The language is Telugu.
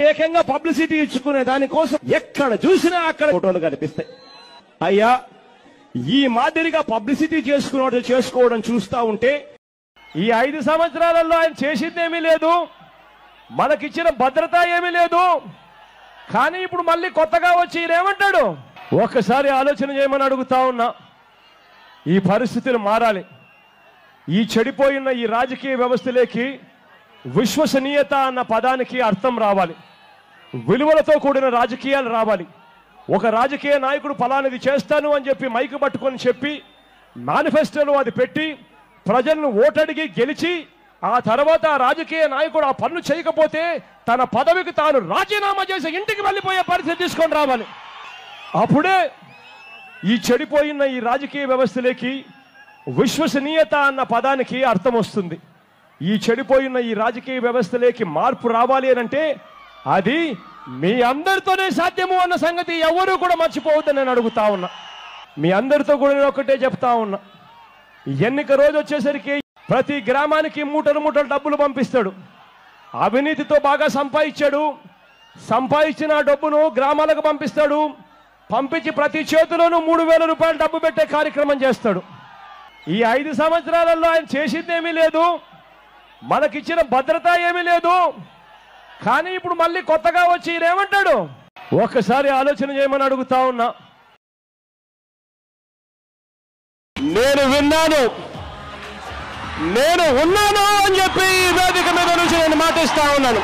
ఏకంగా పబ్లిసిటీ ఇచ్చుకునే దానికోసం ఎక్కడ చూసినా అక్కడ ఫోటోలు కనిపిస్తాయి. అయ్యా, ఈ మాదిరిగా పబ్లిసిటీ చేసుకోవడం చూస్తా ఉంటే ఈ 5 సంవత్సరాలలో ఆయన చేసిందేమీ లేదు, మనకిచ్చిన భద్రత ఏమీ లేదు. కానీ ఇప్పుడు మళ్ళీ కొత్తగా వచ్చి ఈయనేమంటాడు? ఒక్కసారి ఆలోచన చేయమని అడుగుతా ఉన్నా. ఈ పరిస్థితులు మారాలి. ఈ చెడిపోయిన ఈ రాజకీయ వ్యవస్థలోకి విశ్వసనీయత అన్న పదానికి అర్థం రావాలి. విలువలతో కూడిన రాజకీయాలు రావాలి. ఒక రాజకీయ నాయకుడు ఫలానిది చేస్తాను అని చెప్పి మైకు పట్టుకొని చెప్పి మేనిఫెస్టోలో అది పెట్టి ప్రజలను ఓటడిగి గెలిచి ఆ తర్వాత ఆ రాజకీయ నాయకుడు ఆ పనులు చేయకపోతే తన పదవికి తాను రాజీనామా చేసి ఇంటికి వెళ్ళిపోయే పరిస్థితి తీసుకొని రావాలి. అప్పుడే ఈ చెడిపోయిన ఈ రాజకీయ వ్యవస్థలోకి విశ్వసనీయత అన్న పదానికి అర్థం వస్తుంది. ఈ చెడిపోయిన ఈ రాజకీయ వ్యవస్థలోకి మార్పు రావాలి అంటే అది మీ అందరితోనే సాధ్యము అన్న సంగతి ఎవరూ కూడా మర్చిపోవద్దని నేను అడుగుతా ఉన్నా. మీ అందరితో కూడా నేను ఒకటే చెప్తా ఉన్నా. ఎన్నిక రోజు వచ్చేసరికి ప్రతి గ్రామానికి మూటలు డబ్బులు పంపిస్తాడు. అవినీతితో బాగా సంపాదించాడు. సంపాదించిన డబ్బును గ్రామాలకు పంపిస్తాడు. పంపించి ప్రతి చేతిలోనూ 3,000 రూపాయలు డబ్బు పెట్టే కార్యక్రమం చేస్తాడు. ఈ 5 సంవత్సరాలలో ఆయన చేసిందేమీ లేదు, మనకిచ్చిన భద్రత ఏమీ లేదు. కానీ ఇప్పుడు మళ్ళీ కొత్తగా వచ్చి ఈయనేమంటాడు? ఒక్కసారి ఆలోచన చేయమని అడుగుతా ఉన్నా. నేను విన్నాను, నేను ఉన్నాను అని చెప్పి ఈ వేదిక మీద నుంచి నేను మాటిస్తా ఉన్నాను.